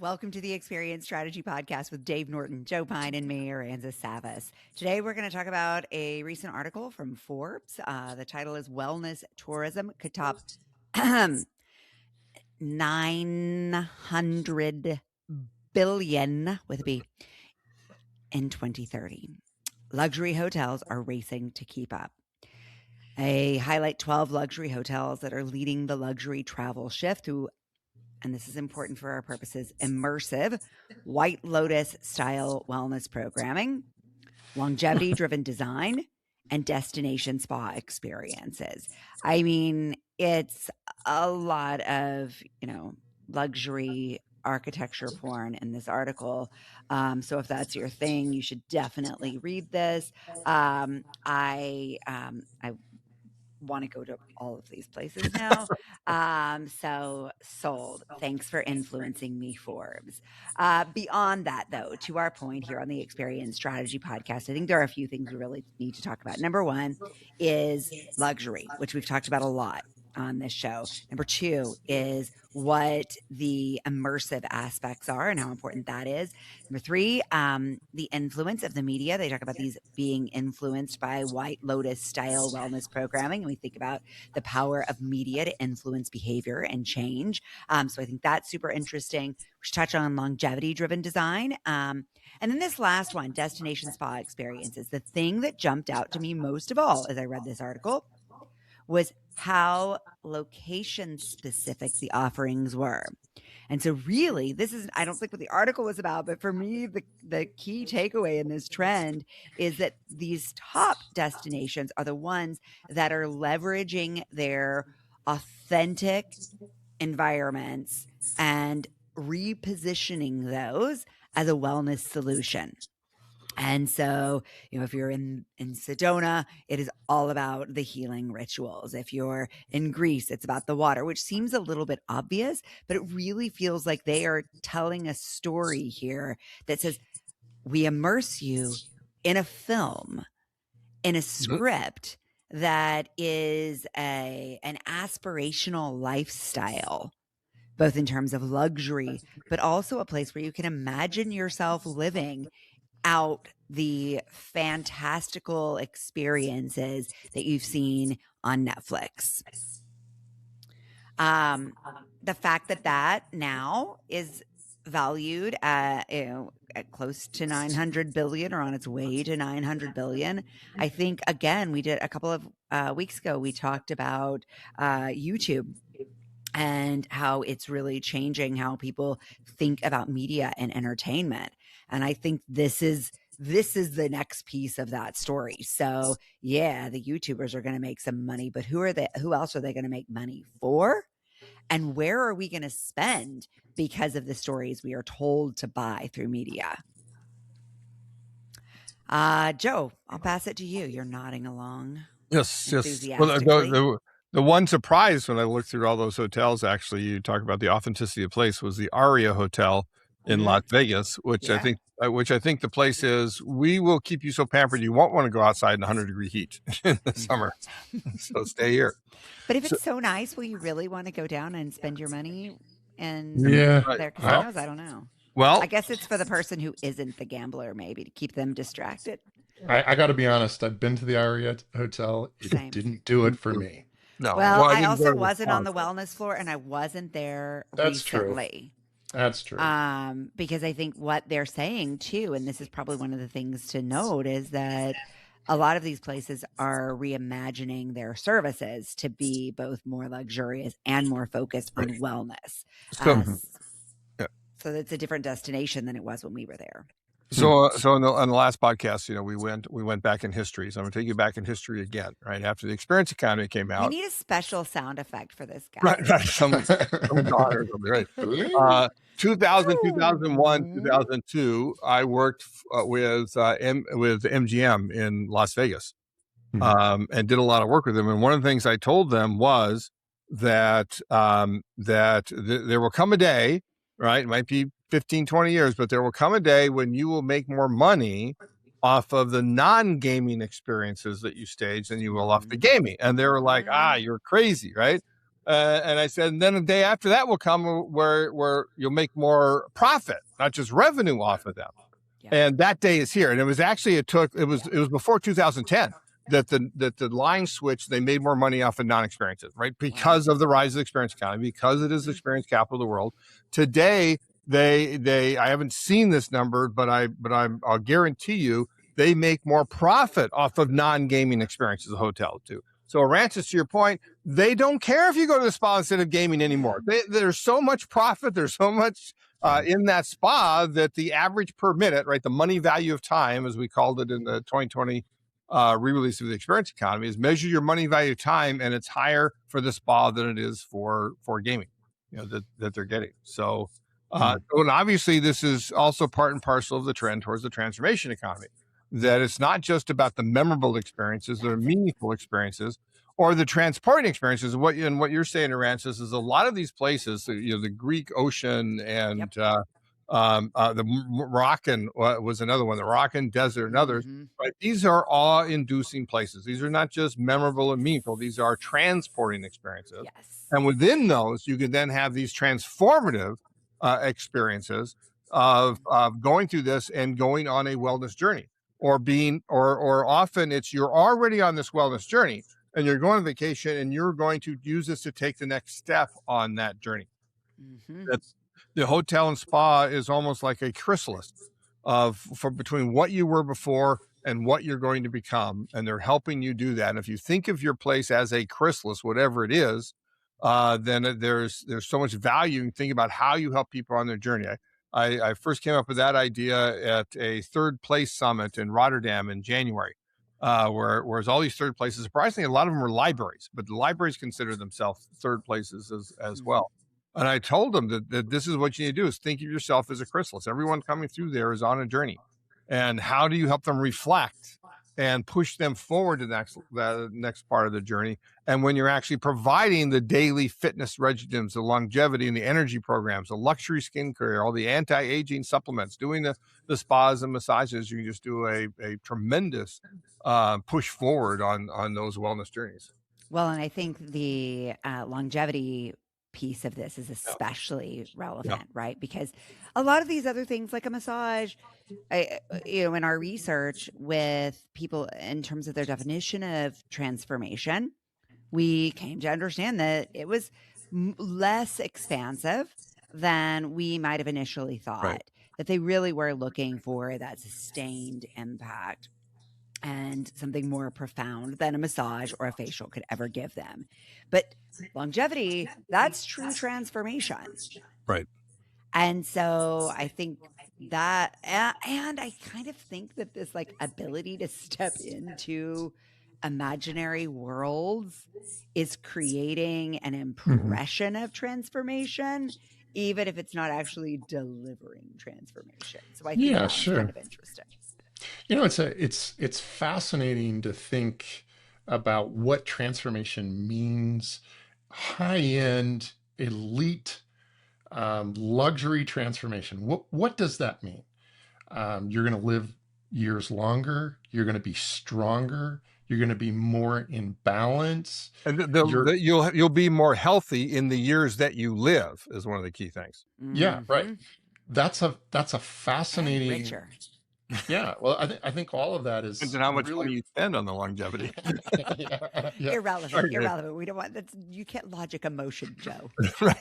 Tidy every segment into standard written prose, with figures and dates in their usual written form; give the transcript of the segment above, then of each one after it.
Welcome to the Experience Strategy Podcast with Dave Norton, Joe Pine, and me, Aransas. Today, we're going to talk about a recent article from Forbes. The title is Wellness Tourism Could Top 900 billion with a B in 2030. Luxury hotels are racing to keep up. I highlight 12 luxury hotels that are leading the luxury travel shift through, and this is important for our purposes, immersive, White Lotus style wellness programming, longevity-driven design, and destination spa experiences. I mean, it's a lot of, luxury architecture porn in this article. So if that's your thing, you should definitely read this. I want to go to all of these places now. So sold. Thanks for influencing me, Forbes. Beyond that, though, to our point here on the Experience Strategy Podcast, I think there are a few things we really need to talk about. Number one is luxury, which we've talked about a lot on this show. Number two is what the immersive aspects are and how important that is. Number three, the influence of the media. They talk about these being influenced by White Lotus style wellness programming. And we think about the power of media to influence behavior and change. So I think that's super interesting. We should touch on longevity driven design. And then this last one, destination spa experiences. The thing that jumped out to me most of all as I read this article was how location specific the offerings were. And so really, this is, I don't think what the article was about, but for me, the key takeaway in this trend is that these top destinations are the ones that are leveraging their authentic environments and repositioning those as a wellness solution. And so, if you're in Sedona, it is all about the healing rituals. If you're in Greece, it's about the water, which seems a little bit obvious, but it really feels like they are telling a story here that says, we immerse you in a film, in a script that is an aspirational lifestyle, both in terms of luxury, but also a place where you can imagine yourself living out the fantastical experiences that you've seen on Netflix. The fact that now is valued at close to 900 billion or on its way to 900 billion. I think, again, we did a couple of weeks ago, we talked about YouTube and how it's really changing how people think about media and entertainment. And I think this is the next piece of that story. So yeah, the YouTubers are going to make some money, but who else are they going to make money for? And where are we going to spend because of the stories we are told to buy through media? Joe, I'll pass it to you. You're nodding along. Yes. Well, the one surprise when I looked through all those hotels, actually, you talk about the authenticity of the place, was the Aria Hotel in Las Vegas, which I think the place is, we will keep you so pampered you won't want to go outside in 100-degree heat in the summer. So stay here. But if it's so nice, will you really want to go down and spend your money in their casinos? I don't know. Well, I guess it's for the person who isn't the gambler, maybe, to keep them distracted. I got to be honest. I've been to the Aria Hotel. It didn't do it for me. No. Well, I also wasn't on the wellness floor, and I wasn't there recently. That's true. Because I think what they're saying too, and this is probably one of the things to note, is that a lot of these places are reimagining their services to be both more luxurious and more focused on wellness. So it's a different destination than it was when we were there. So on the last podcast, we went back in history. So I'm going to take you back in history again, right after the experience economy came out. We need a special sound effect for this guy. Right. Some daughter, right. 2000, 2001, 2002. I worked with MGM in Las Vegas, and did a lot of work with them. And one of the things I told them was that there will come a day, right? It might be 15, 20 years, but there will come a day when you will make more money off of the non-gaming experiences that you stage than you will off the gaming. And they were like, you're crazy, right? And I said, and then the day after that will come where you'll make more profit, not just revenue off of them. Yeah. And that day is here. And it was actually, it was before 2010 that the line switch, they made more money off of non-experiences, right? Because of the rise of the experience economy, because it is the experience capital of the world. Today, I haven't seen this number, but I'll guarantee you they make more profit off of non-gaming experiences, the hotel too. So Aransas, to your point, they don't care if you go to the spa instead of gaming anymore. There's so much profit. There's so much in that spa that the average per minute, right, the money value of time, as we called it in the 2020 re-release of the experience economy, is measure your money value of time, and it's higher for the spa than it is for gaming, that they're getting. So, and obviously this is also part and parcel of the trend towards the transformation economy. That it's not just about the memorable experiences, the meaningful experiences, or the transporting experiences. What you're saying, Aransas, is a lot of these places, the Greek Ocean and the Moroccan was another one, the Moroccan Desert and others. Right? These are awe-inducing places. These are not just memorable and meaningful. These are transporting experiences. Yes. And within those, you can then have these transformative experiences of going through this and going on a wellness journey. Or often it's you're already on this wellness journey and you're going on vacation and you're going to use this to take the next step on that journey. That's the hotel and spa is almost like a chrysalis for between what you were before and what you're going to become, and they're helping you do that. And if you think of your place as a chrysalis, whatever it is, then there's so much value in thinking about how you help people on their journey. I first came up with that idea at a third place summit in Rotterdam in January, whereas all these third places, surprisingly, a lot of them were libraries, but the libraries consider themselves third places as well. And I told them that this is what you need to do, is think of yourself as a chrysalis. Everyone coming through there is on a journey. And how do you help them reflect and push them forward to the next part of the journey? And when you're actually providing the daily fitness regimens, the longevity and the energy programs, the luxury skincare, all the anti-aging supplements, doing the spas and massages, you can just do a tremendous push forward on those wellness journeys. Well, and I think the longevity piece of this is especially relevant, right? Because a lot of these other things like a massage, in our research with people in terms of their definition of transformation, we came to understand that it was less expansive than we might have initially thought, right. That they really were looking for that sustained impact and something more profound than a massage or a facial could ever give them. But longevity, that's true transformation. Right. And so I think that, and I kind of think that this like ability to step into imaginary worlds is creating an impression of transformation, even if it's not actually delivering transformation. So I think that's kind of interesting. It's fascinating to think about what transformation means. High-end, elite, luxury transformation. What does that mean? You're going to live years longer. You're going to be stronger. You're going to be more in balance. And you'll be more healthy in the years that you live is one of the key things. Yeah, right. That's a fascinating. And richer. Yeah, well, I think all of that is. Depends on how much money you spend on the longevity. Irrelevant. We don't want that. You can't logic emotion, Joe. Right.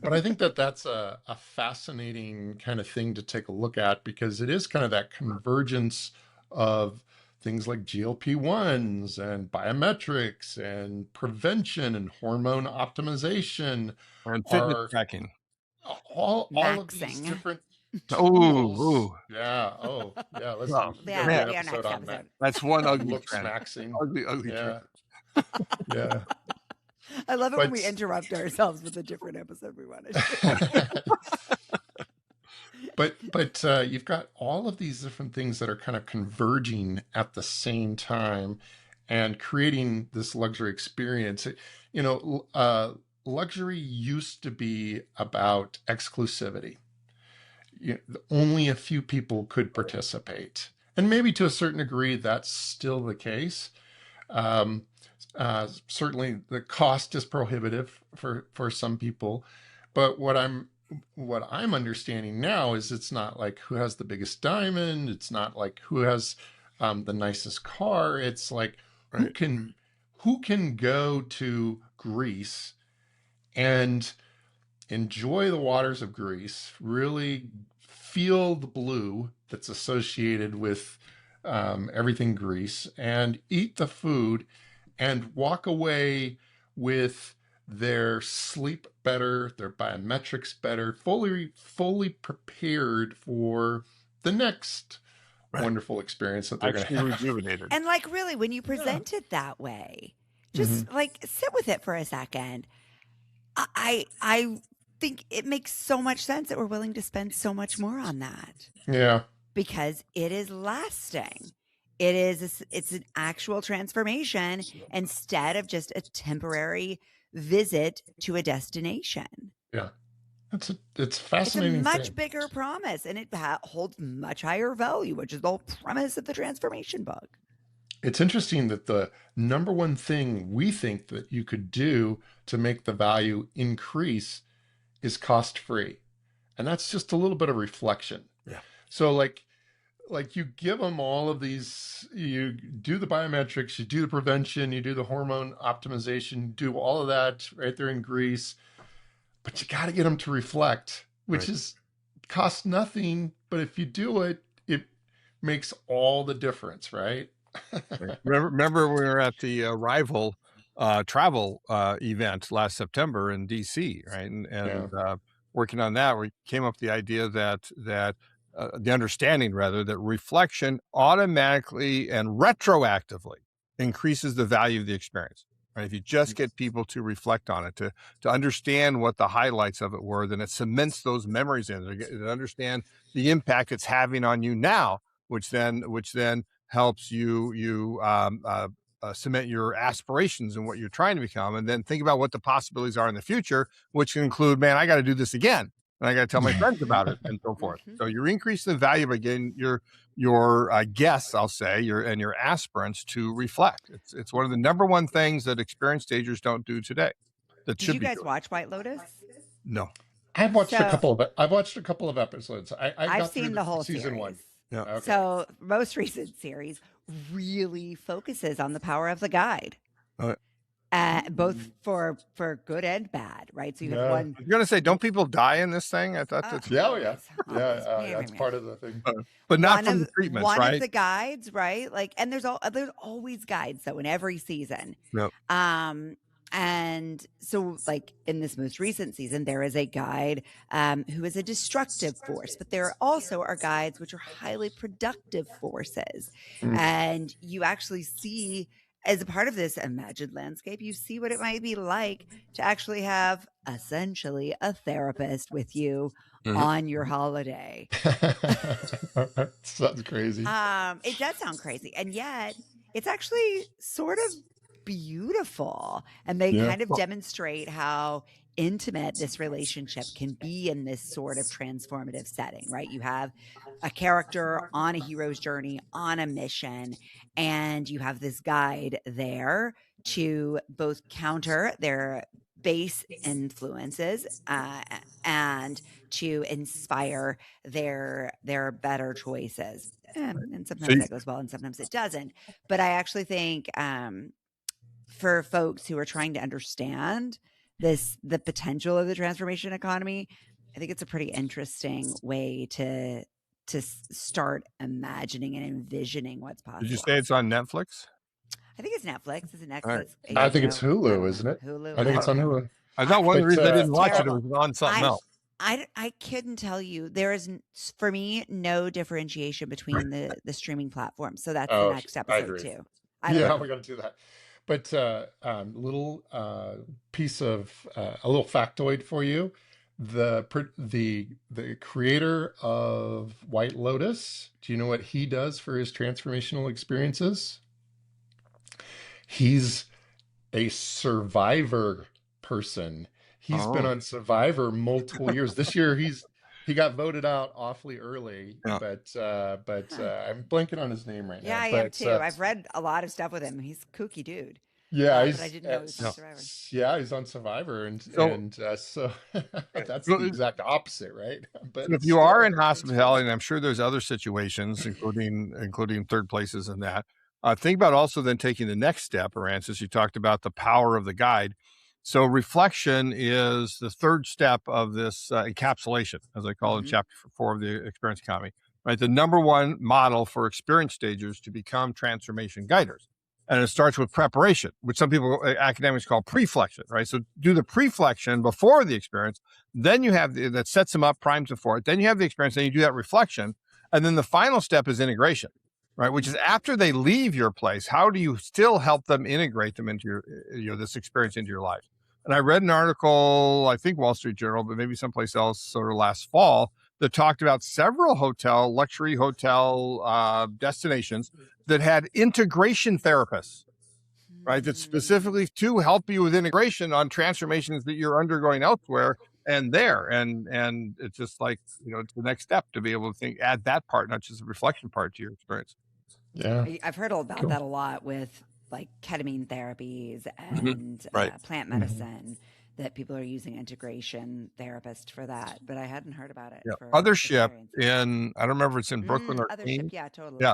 But I think that's a fascinating kind of thing to take a look at, because it is kind of that convergence of things like GLP-1s and biometrics and prevention and hormone optimization and fitness tracking. All of these different. Oh, yeah. Oh, yeah. Let's do an episode on that. That's one ugly looks maxing. Ugly yeah. Yeah. I love it when we interrupt ourselves with a different episode we want to do. But you've got all of these different things that are kind of converging at the same time and creating this luxury experience. Luxury used to be about exclusivity. Only a few people could participate. And maybe to a certain degree, that's still the case. Certainly, the cost is prohibitive for some people, but what I'm understanding now is it's not like who has the biggest diamond. It's not like who has the nicest car. It's like who Right. can who can go to Greece and enjoy the waters of Greece, really feel the blue that's associated with everything Greece, and eat the food and walk away with their sleep better, their biometrics better, fully prepared for the next Right. wonderful experience that they're going to Actually have. rejuvenated. And like really, when you present it that way, just like sit with it for a second. I think it makes so much sense that we're willing to spend so much more on that Yeah. because it is lasting. It's an actual transformation instead of just a temporary visit to a destination. Yeah. It's It's a fascinating much thing. bigger promise and it holds much higher value, which is the whole premise of the transformation book. It's interesting that the number one thing we think that you could do to make the value increase is cost free. And that's just a little bit of reflection. Yeah. So like you give them all of these, you do the biometrics, you do the prevention, you do the hormone optimization, do all of that right there in Greece, but you got to get them to reflect, which is costs nothing. But if you do it, it makes all the difference, right? Remember we were at the Rival travel event last September in DC, right? And working on that, we came up with the idea that the understanding rather that reflection automatically and retroactively increases the value of the experience. Right? If you just get people to reflect on it, to understand what the highlights of it were, then it cements those memories in. To understand the impact it's having on you now, which then helps you cement your aspirations and what you're trying to become, and then think about what the possibilities are in the future, which include, man, I got to do this again, and I got to tell my friends about it, and so forth. So you're increasing the value by getting your guests, I'll say, your aspirants to reflect. It's one of the number one things that experienced stagers don't do today. That Did should you be guys doing. watch White Lotus? No. I've watched a couple of episodes. I I've got through seen the whole season series. 1. Yeah. Okay. So most recent series really focuses on the power of the guide, both for good and bad, right? So you have one. You're gonna say, don't people die in this thing? I thought that's always. That's part of the thing. but not from the treatments, one right? of the guides, right? Like, and there's always guides though in every season. Yep. And so like in this most recent season, there is a guide who is a destructive force, but there also are guides which are highly productive forces. And you actually see, as a part of this imagined landscape, you see what it might be like to actually have essentially a therapist with you on your holiday. Sounds crazy. It does sound crazy. And yet it's actually sort of beautiful. And they kind of demonstrate how intimate this relationship can be in this sort of transformative setting, right? You have a character on a hero's journey, on a mission, and you have this guide there to both counter their base influences and to inspire their better choices. And sometimes that goes well and sometimes it doesn't. But I actually think for folks who are trying to understand the potential of the transformation economy, I think it's a pretty interesting way to start imagining and envisioning what's possible. Did you say it's on Netflix? I think it's Netflix. Is it Netflix? Right. I think it's Hulu, isn't it? Hulu. I think it's on Hulu. I thought one of the reasons I didn't watch it terrible. was on something else. I couldn't tell you. There is, for me, no differentiation between the streaming platforms. So that's the next episode too. Yeah, we got to do that. But little piece of a little factoid for you: the creator of White Lotus. Do you know what he does for his transformational experiences? He's a Survivor person. He's been on Survivor multiple years. This year he got voted out awfully early, but I'm blanking on his name right now. Yeah, I am too. I've read a lot of stuff with him. He's a kooky dude. Yeah, but I didn't know he was on Survivor. yeah, he's on Survivor, so that's the exact opposite, right? But So if you are in still, hospitality, and I'm sure there's other situations, including third places in that, think about also then taking the next step, Aransas. You talked about the power of the guide. So reflection is the third step of this encapsulation, as I call it in chapter 4 of the experience economy, right? The number one model for experienced stagers to become transformation guiders. And it starts with preparation, which some people, academics call preflection, right? So do the preflection before the experience. Then you have that sets them up, primes them for it. Then you have the experience. Then you do that reflection. And then the final step is integration, right? Which is after they leave your place, how do you still help them integrate them into your, this experience into your life? And I read an article, I think Wall Street Journal, but maybe someplace else sort of last fall, that talked about several luxury hotel destinations that had integration therapists, right? That specifically to help you with integration on transformations that you're undergoing elsewhere and there. And it's just like, it's the next step to be able to add that part, not just the reflection part to your experience. Yeah. I've heard about that a lot with like ketamine therapies and plant medicine, that people are using integration therapists for that, but I hadn't heard about it. For Othership in, I don't remember if it's in Brooklyn or Othership, yeah, totally.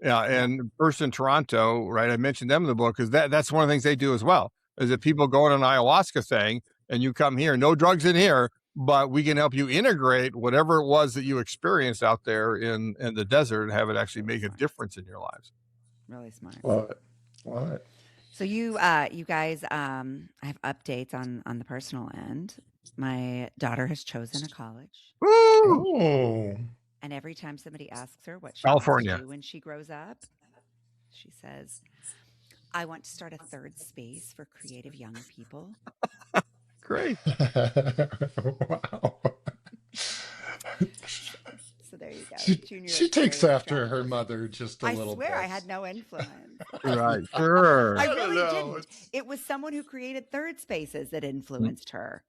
Yeah, and first in Toronto, right? I mentioned them in the book because that's one of the things they do as well. Is that people go on an ayahuasca thing and you come here, no drugs in here, but we can help you integrate whatever it was that you experienced out there in the desert and have it actually make a difference in your lives. Really smart. Love it. So you guys, I have updates on the personal end. My daughter has chosen a college. Woo! Oh. And every time somebody asks her what she California wants to do when she grows up, she says, I want to start a third space for creative young people. Great. Wow. So there you go. She takes after her mother just a little bit. I swear I had no influence. Right. Sure. I really didn't. It was someone who created third spaces that influenced her.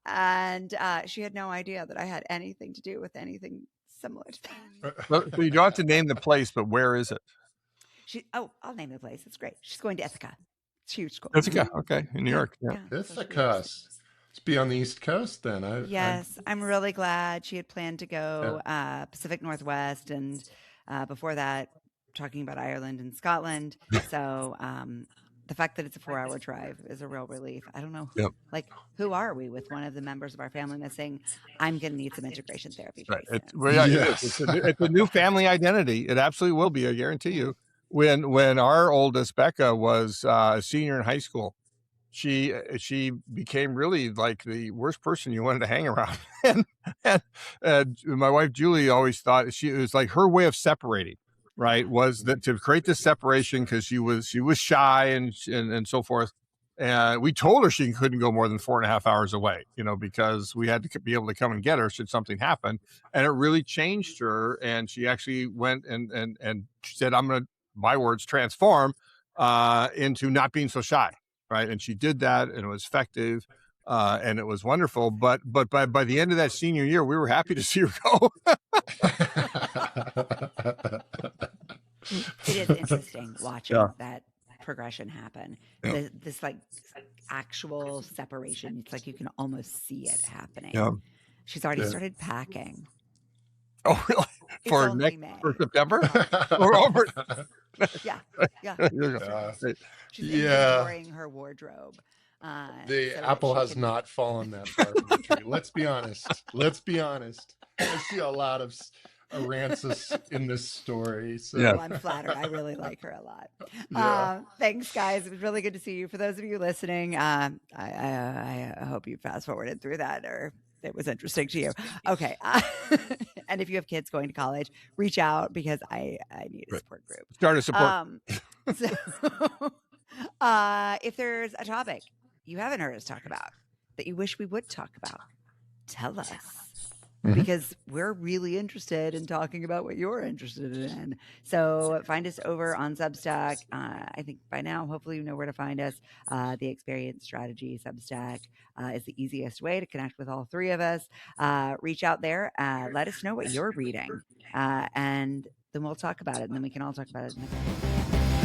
And she had no idea that I had anything to do with anything similar to that. So you don't have to name the place, but where is it? I'll name the place. It's great. She's going to Ithaca. It's a huge school. Ithaca, okay, in New York. Yeah. Ithaca. Let's be on the East Coast then. I'm really glad. She had planned to go Pacific Northwest, and before that, talking about Ireland and Scotland. So the fact that it's a 4-hour drive is a real relief. I don't know. Like, who are we with one of the members of our family missing? I'm going to need some integration therapy. Right. It's a new family identity. It absolutely will be. I guarantee you. When our oldest Becca was a senior in high school, she became really like the worst person you wanted to hang around. and my wife Julie always thought it was like her way of separating. Right, was that to create this separation because she was shy and so forth, and we told her she couldn't go more than 4.5 hours away, because we had to be able to come and get her should something happen, and it really changed her. And she actually went and she said, "I'm gonna, my words, transform into not being so shy." Right, and she did that, and it was effective. And it was wonderful, but by the end of that senior year, we were happy to see her go. It is interesting watching that progression happen. This like actual separation. It's like you can almost see it happening. She's already started packing. Oh, really? For September? Or over? Yeah. She's inventorying her wardrobe. The apple has not fallen that far from the tree. Let's be honest. I see a lot of Aransas in this story. So. Well, I'm flattered. I really like her a lot. Thanks, guys. It was really good to see you. For those of you listening, I hope you fast forwarded through that, or it was interesting to you. Okay. And if you have kids going to college, reach out, because I need a support group. Start a support. If there's a topic you haven't heard us talk about that you wish we would talk about, tell us. Because we're really interested in talking about what you're interested in. So find us over on Substack. I think by now, hopefully you know where to find us. The Experience Strategy Substack is the easiest way to connect with all three of us. Reach out there. Let us know what you're reading. And then we'll talk about it. And then we can all talk about it next time.